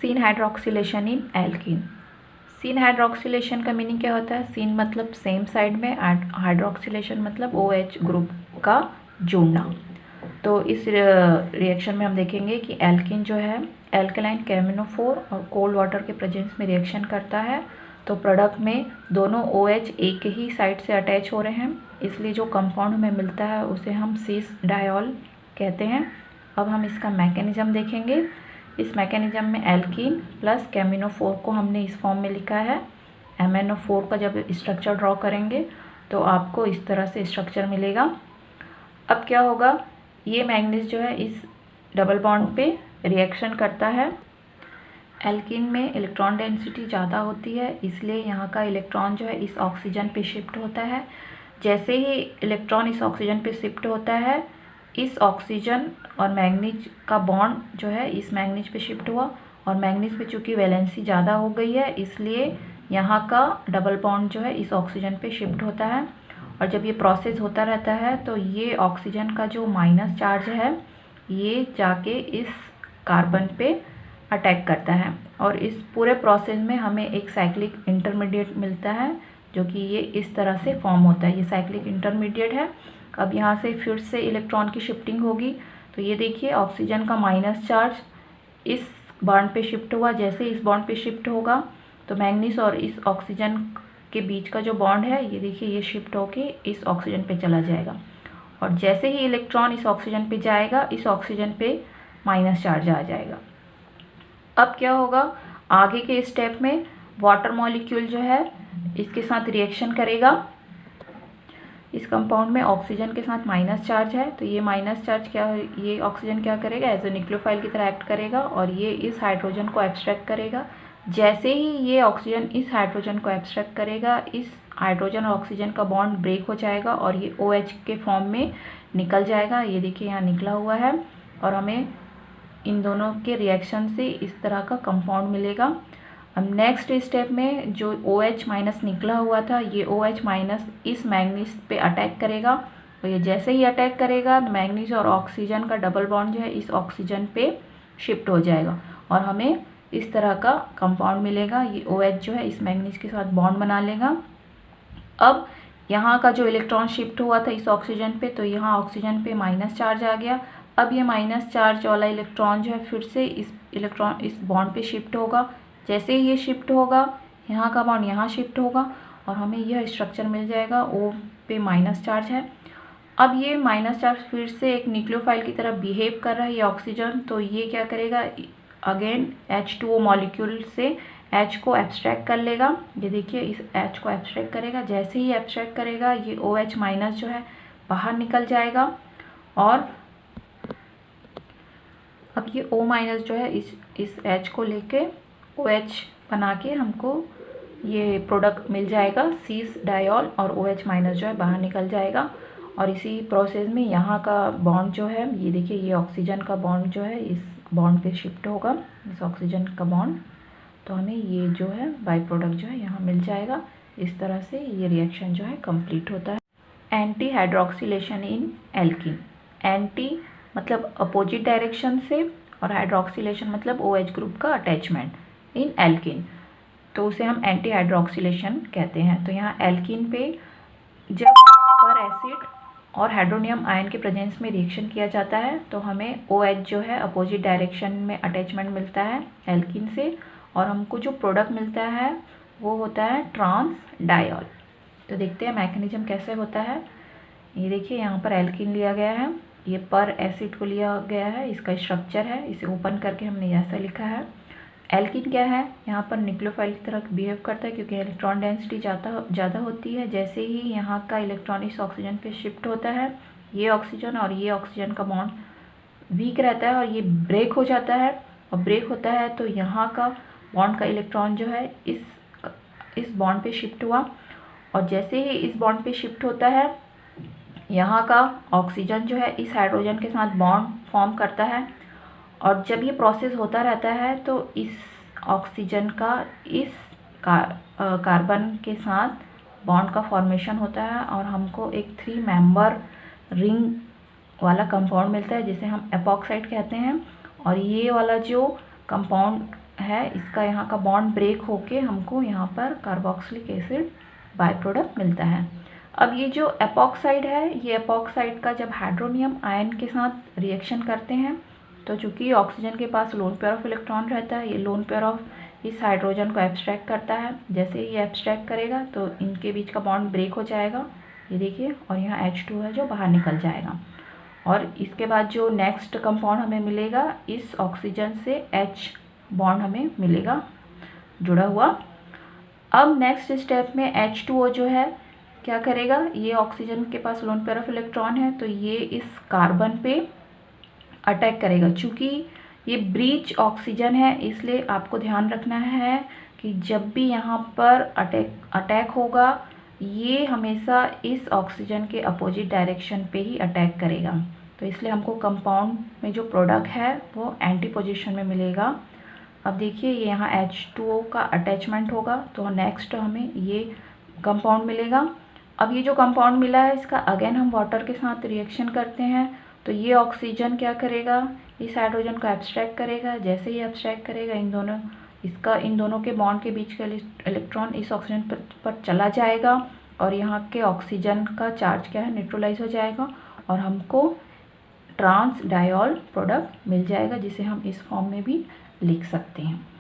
Scene hydroxylation इन alkene. Scene hydroxylation का meaning क्या होता है? सीन मतलब सेम साइड में, हाइड्रोक्सिलेशन मतलब OH ग्रुप का जुड़ना। तो इस रिएक्शन में हम देखेंगे कि एल्कीन जो है एल्कलाइन कैमिनोफोर और कोल्ड वाटर के प्रेजेंस में रिएक्शन करता है, तो प्रोडक्ट में दोनों OH एक ही साइड से अटैच हो रहे हैं, इसलिए जो कंपाउंड हमें मिलता है उसे हम सीस डायोल कहते हैं। अब हम इसका मैकेनिज्म देखेंगे। इस मैकेनिज्म में एल्कीन प्लस कैमिनोफोर को हमने इस फॉर्म में लिखा है। MnO4 का जब स्ट्रक्चर ड्रॉ करेंगे तो आपको इस तरह से स्ट्रक्चर मिलेगा। अब क्या होगा, ये मैंगनीज जो है इस डबल बॉन्ड पे रिएक्शन करता है। एल्कीन में इलेक्ट्रॉन डेंसिटी ज़्यादा होती है, इसलिए यहाँ का इलेक्ट्रॉन जो है इस ऑक्सीजन पे शिफ्ट होता है। जैसे ही इलेक्ट्रॉन इस ऑक्सीजन पे शिफ्ट होता है, इस ऑक्सीजन और मैंगनीज का बॉन्ड जो है इस मैंगनीज पे शिफ्ट हुआ, और मैंगनीज पे चूँकि वैलेंसी ज़्यादा हो गई है, इसलिए यहाँ का डबल बॉन्ड जो है इस ऑक्सीजन पे शिफ्ट होता है। और जब ये प्रोसेस होता रहता है तो ये ऑक्सीजन का जो माइनस चार्ज है ये जाके इस कार्बन पे अटैक करता है, और इस पूरे प्रोसेस में हमें एक साइक्लिक इंटरमीडिएट मिलता है जो कि ये इस तरह से फॉर्म होता है। ये साइक्लिक इंटरमीडिएट है। अब यहाँ से फिर से इलेक्ट्रॉन की शिफ्टिंग होगी, तो ये देखिए ऑक्सीजन का माइनस चार्ज इस बॉन्ड पे शिफ्ट हुआ। जैसे इस बॉन्ड पे शिफ्ट होगा तो मैंगनीज और इस ऑक्सीजन के बीच का जो बॉन्ड है ये देखिए ये शिफ्ट होके इस ऑक्सीजन पे चला जाएगा, और जैसे ही इलेक्ट्रॉन इस ऑक्सीजन पे जाएगा इस ऑक्सीजन पे माइनस चार्ज आ जाएगा। अब क्या होगा, आगे के स्टेप में वाटर मॉलिक्यूल जो है इसके साथ रिएक्शन करेगा। इस कंपाउंड में ऑक्सीजन के साथ माइनस चार्ज है, तो ये माइनस चार्ज क्या है, ये ऑक्सीजन क्या करेगा, एज ए न्यूक्लियोफाइल की तरह एक्ट करेगा और ये इस हाइड्रोजन को एब्स्ट्रैक्ट करेगा। जैसे ही ये ऑक्सीजन इस हाइड्रोजन को एब्स्ट्रैक्ट करेगा, इस हाइड्रोजन और ऑक्सीजन का बॉन्ड ब्रेक हो जाएगा और ये OH के फॉर्म में निकल जाएगा। ये देखिए यहाँ निकला हुआ है, और हमें इन दोनों के रिएक्शन से इस तरह का कंपाउंड मिलेगा। अब नेक्स्ट स्टेप में जो OH माइनस निकला हुआ था, ये OH माइनस इस मैंगनीज पे अटैक करेगा, और ये जैसे ही अटैक करेगा मैंगनीज और ऑक्सीजन का डबल बॉन्ड जो है इस ऑक्सीजन पे शिफ्ट हो जाएगा, और हमें इस तरह का कंपाउंड मिलेगा। ये OH जो है इस मैंगनीज के साथ बॉन्ड बना लेगा। अब यहाँ का जो इलेक्ट्रॉन शिफ्ट हुआ था इस ऑक्सीजन पे, तो यहाँ ऑक्सीजन पे माइनस चार्ज आ गया। अब ये माइनस चार्ज वाला इलेक्ट्रॉन जो है फिर से इस बॉन्ड पे शिफ्ट होगा। जैसे ही ये शिफ्ट होगा यहाँ का बॉन्ड यहाँ शिफ्ट होगा, और हमें यह स्ट्रक्चर मिल जाएगा। O पे माइनस चार्ज है। अब ये माइनस चार्ज फिर से एक न्यूक्लियोफाइल की तरह बिहेव कर रहा है ये ऑक्सीजन, तो ये क्या करेगा, अगेन H2O मॉलिक्यूल से H को एब्स्ट्रैक्ट कर लेगा। ये देखिए इस H को एब्स्ट्रैक्ट करेगा। जैसे ही एब्स्ट्रैक्ट करेगा ये OH माइनस जो है बाहर निकल जाएगा, और अब ये O माइनस जो है इस H को लेके OH बना के हमको ये प्रोडक्ट मिल जाएगा सीस डायोल, और OH माइनस जो है बाहर निकल जाएगा। और इसी प्रोसेस में यहाँ का बॉन्ड जो है ये देखिए ये ऑक्सीजन का बॉन्ड जो है इस बॉन्ड पे शिफ्ट होगा, इस ऑक्सीजन का बॉन्ड, तो हमें ये जो है बाई प्रोडक्ट जो है यहाँ मिल जाएगा। इस तरह से ये रिएक्शन जो है कंप्लीट होता है। एंटी हाइड्रोक्सिलेशन इन एल्कीन। एंटी मतलब अपोजिट डायरेक्शन से, और हाइड्रोक्सिलेशन मतलब OH ग्रुप का अटैचमेंट इन एल्कीन, तो उसे हम एंटी हाइड्रोक्सिलेशन कहते हैं। तो यहाँ एल्कीन पे जब पर एसिड और हाइड्रोनियम आयन के प्रेजेंस में रिएक्शन किया जाता है तो हमें OH जो है अपोजिट डायरेक्शन में अटैचमेंट मिलता है एल्कीन से, और हमको जो प्रोडक्ट मिलता है वो होता है ट्रांस डायोल। तो देखते हैं मैकेनिज्म कैसे होता है। ये देखिए यहाँ पर एल्कीन लिया गया है, ये पर एसिड को लिया गया है, इसका स्ट्रक्चर है, इसे ओपन करके हमने ऐसा लिखा है। एल्कीन क्या है, यहाँ पर न्यूक्लियोफाइल की तरह बिहेव करता है क्योंकि इलेक्ट्रॉन डेंसिटी ज़्यादा होती है। जैसे ही यहाँ का इलेक्ट्रॉन इस ऑक्सीजन पे शिफ्ट होता है, ये ऑक्सीजन और ये ऑक्सीजन का बॉन्ड वीक रहता है और ये ब्रेक हो जाता है, और ब्रेक होता है तो यहाँ का बॉन्ड का इलेक्ट्रॉन जो है इस बॉन्ड पे शिफ्ट हुआ, और जैसे ही इस बॉन्ड पे शिफ्ट होता है यहाँ का ऑक्सीजन जो है इस हाइड्रोजन के साथ बॉन्ड फॉर्म करता है, और जब ये प्रोसेस होता रहता है तो इस ऑक्सीजन का इस कार्बन के साथ बॉन्ड का फॉर्मेशन होता है, और हमको एक 3 मेंबर रिंग वाला कंपाउंड मिलता है जिसे हम एपॉक्साइड कहते हैं। और ये वाला जो कंपाउंड है, इसका यहाँ का बॉन्ड ब्रेक होके हमको यहाँ पर कार्बोक्सिलिक एसिड बाय प्रोडक्ट मिलता है। अब ये जो एपॉक्साइड है, ये एपॉक्साइड का जब हाइड्रोनियम आयन के साथ रिएक्शन करते हैं तो चूँकि ऑक्सीजन के पास लोन पेयर ऑफ इलेक्ट्रॉन रहता है, ये लोन पेयर ऑफ इस हाइड्रोजन को एब्स्ट्रैक्ट करता है। जैसे ही ये एब्स्ट्रैक्ट करेगा तो इनके बीच का बॉन्ड ब्रेक हो जाएगा, ये देखिए, और यहाँ H2 है जो बाहर निकल जाएगा। और इसके बाद जो नेक्स्ट कंपाउंड हमें मिलेगा, इस ऑक्सीजन से H बॉन्ड हमें मिलेगा जुड़ा हुआ। अब नेक्स्ट स्टेप में H2O जो है क्या करेगा, ये ऑक्सीजन के पास लोन पेयर ऑफ इलेक्ट्रॉन है तो ये इस कार्बन पे अटैक करेगा। चूँकि ये ब्रीच ऑक्सीजन है इसलिए आपको ध्यान रखना है कि जब भी यहाँ पर अटैक होगा ये हमेशा इस ऑक्सीजन के अपोजिट डायरेक्शन पे ही अटैक करेगा। तो इसलिए हमको कंपाउंड में जो प्रोडक्ट है वो एंटी पोजीशन में मिलेगा। अब देखिए ये यहाँ H2O का अटैचमेंट होगा तो नेक्स्ट हमें ये कंपाउंड मिलेगा। अब ये जो कंपाउंड मिला है इसका अगेन हम वाटर के साथ रिएक्शन करते हैं तो ये ऑक्सीजन क्या करेगा, इस हाइड्रोजन को एब्स्ट्रैक्ट करेगा। जैसे ही एब्स्ट्रैक्ट करेगा इन दोनों के बॉन्ड के बीच का इलेक्ट्रॉन इस ऑक्सीजन पर चला जाएगा और यहाँ के ऑक्सीजन का चार्ज क्या है, न्यूट्रलाइज हो जाएगा और हमको ट्रांस डायोल प्रोडक्ट मिल जाएगा जिसे हम इस फॉर्म में भी लिख सकते हैं।